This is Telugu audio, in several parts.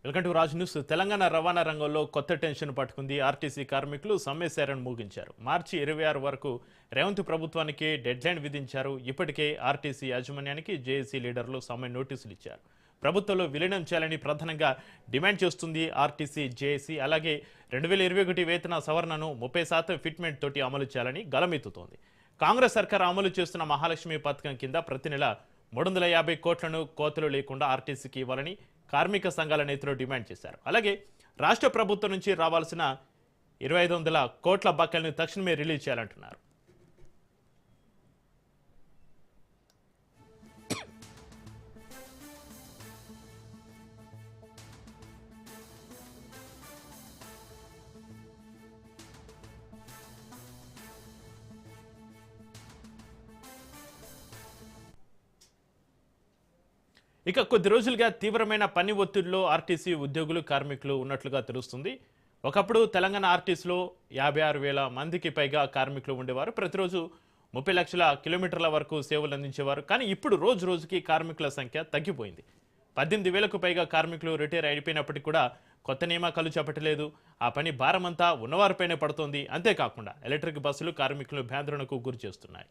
Welcome to Raj news. Telangana రవాణా రంగంలో కొత్త టెన్షన్ పట్టుకుంది. ఆర్టీసీ కార్మికులు సమ్మె సేరను ముగించారు. మార్చి 26 వరకు రేవంత్ ప్రభుత్వానికి డెడ్లైన్ విధించారు. ఇప్పటికే ఆర్టీసీ యాజమాన్యానికి జేఏసీ లీడర్లు సమ్మె నోటీసులు ఇచ్చారు. ప్రభుత్వంలో విలీనం చేయాలని ప్రధానంగా డిమాండ్ చేస్తుంది ఆర్టీసీ, జేఏసీ. అలాగే 2021 వేతన సవరణను 30% ఫిట్మెంట్ తోటి అమలు చేయాలని గలమెత్తుతోంది. కాంగ్రెస్ సర్కార్ అమలు చేస్తున్న మహాలక్ష్మి పథకం కింద ప్రతి నెల 350 కోట్లను కోతలు లేకుండా ఆర్టీసీకి ఇవ్వాలని కార్మిక సంఘాల నేతలు డిమాండ్ చేశారు. అలాగే రాష్ట్ర ప్రభుత్వం నుంచి రావాల్సిన 2500 కోట్ల బకాయిలను తక్షణమే రిలీజ్ చేయాలంటున్నారు. ఇక కొద్ది రోజులుగా తీవ్రమైన పని ఒత్తిడిలో ఆర్టీసీ ఉద్యోగులు, కార్మికులు ఉన్నట్లుగా తెలుస్తుంది. ఒకప్పుడు తెలంగాణ ఆర్టీసీలో 56,000 మందికి పైగా కార్మికులు ఉండేవారు. ప్రతిరోజు 30 లక్షల కిలోమీటర్ల వరకు సేవలు అందించేవారు. కానీ ఇప్పుడు రోజు రోజుకి కార్మికుల సంఖ్య తగ్గిపోయింది. 18,000కు పైగా కార్మికులు రిటైర్ అయిపోయినప్పటికీ కూడా కొత్త నియామకాలు చేపట్టలేదు. ఆ పని భారమంతా ఉన్నవారిపైనే పడుతోంది. అంతేకాకుండా ఎలక్ట్రిక్ బస్సులు కార్మికులను భ్యాందోళనకు గురి చేస్తున్నాయి.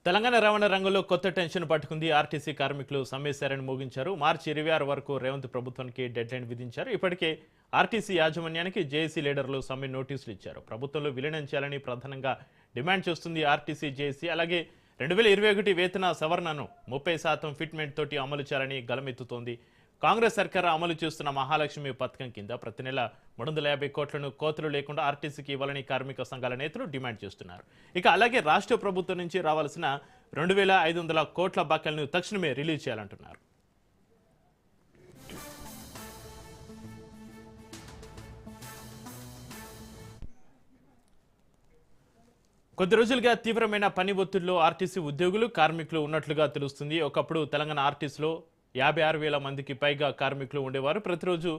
తెలంగాణ రవాణా రంగంలో కొత్త టెన్షన్ పట్టుకుంది. ఆర్టీసీ కార్మికులు సమ్మె సేరను ముగించారు. మార్చి 26 వరకు రేవంత్ ప్రభుత్వానికి డెడ్లైన్ విధించారు. ఇప్పటికే ఆర్టీసీ యాజమాన్యానికి జేఏసీ లీడర్లు సమ్మె నోటీసులు ఇచ్చారు. ప్రభుత్వంలో విలీనం చేయాలని ప్రధానంగా డిమాండ్ చేస్తుంది ఆర్టీసీ, జేఏసీ. అలాగే 2021 వేతన సవరణను 30% ఫిట్మెంట్ తోటి అమలు చేయాలని గలమెత్తుతోంది. కాంగ్రెస్ సర్కార్ అమలు చేస్తున్న మహాలక్ష్మి పథకం కింద ప్రతి నెల 350 కోట్లను కోతలు లేకుండా ఆర్టీసీకి ఇవ్వాలని కార్మిక సంఘాల నేతలు డిమాండ్ చేస్తున్నారు. ఇక అలాగే రాష్ట్ర ప్రభుత్వం నుంచి రావాల్సిన 2,500 కోట్ల బకాయిలను తక్షణమే రిలీజ్ చేయాలంటున్నారు. కొద్ది రోజులుగా తీవ్రమైన పని ఒత్తిడిలో ఆర్టీసీ ఉద్యోగులు, కార్మికులు ఉన్నట్లుగా తెలుస్తుంది. ఒకప్పుడు తెలంగాణ ఆర్టీసీలో 56,000 మందికి పైగా కార్మికులు ఉండేవారు. ప్రతిరోజు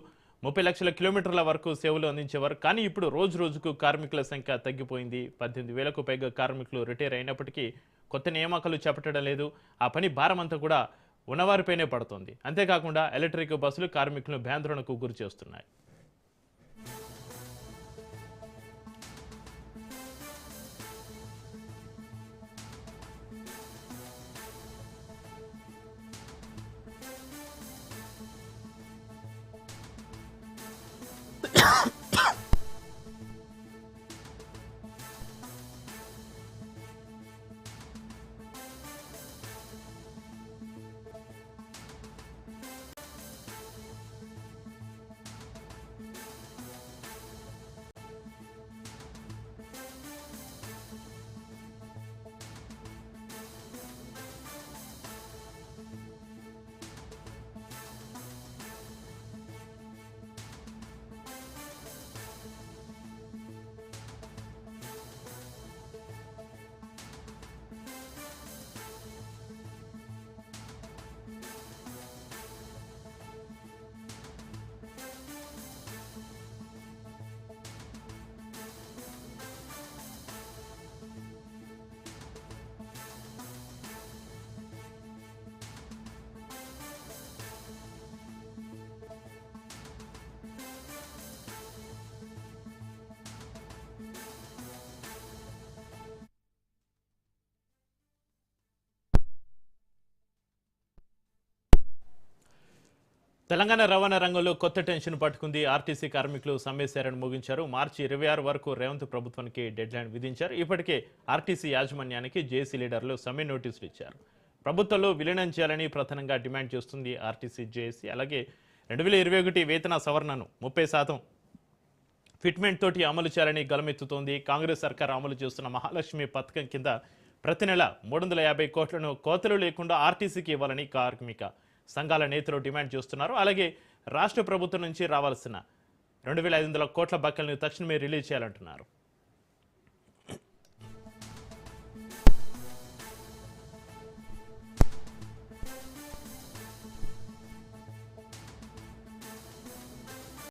30 లక్షల కిలోమీటర్ల వరకు సేవలు అందించేవారు. కానీ ఇప్పుడు రోజు రోజుకు కార్మికుల సంఖ్య తగ్గిపోయింది. 18,000కు పైగా కార్మికులు రిటైర్ అయినప్పటికీ కొత్త నియామకాలు చేపట్టడం లేదు. ఆ పని భారమంతా కూడా ఉన్నవారిపైనే పడుతోంది. అంతేకాకుండా ఎలక్ట్రిక్ బస్సులు కార్మికులను భ్యాందోళనకు గురి చేస్తున్నాయి. తెలంగాణ రవాణా రంగంలో కొత్త టెన్షన్ పట్టుకుంది. ఆర్టీసీ కార్మికులు సమ్మె సేరను ముగించారు. మార్చి 26 వరకు రేవంత్ ప్రభుత్వానికి డెడ్లైన్ విధించారు. ఇప్పటికే ఆర్టీసీ యాజమాన్యానికి జేఏసీ లీడర్లు సమ్మె నోటీసులు ఇచ్చారు. ప్రభుత్వంలో విలీనం చేయాలని ప్రధానంగా డిమాండ్ చేస్తుంది ఆర్టీసీ జేఏసీ. అలాగే 2021 వేతన సవరణను 30% ఫిట్మెంట్ తోటి అమలు చేయాలని గలమెత్తుతోంది. కాంగ్రెస్ సర్కార్ అమలు చేస్తున్న మహాలక్ష్మి పథకం కింద ప్రతి నెల 350 కోట్లను కోతలు లేకుండా ఆర్టీసీకి ఇవ్వాలని కార్మిక సంఘాల నేతలు డిమాండ్ చేస్తున్నారు. అలాగే రాష్ట్ర ప్రభుత్వం నుంచి రావాల్సిన 2500 కోట్ల బకాయిలను తక్షణమే రిలీజ్ చేయాలంటున్నారు.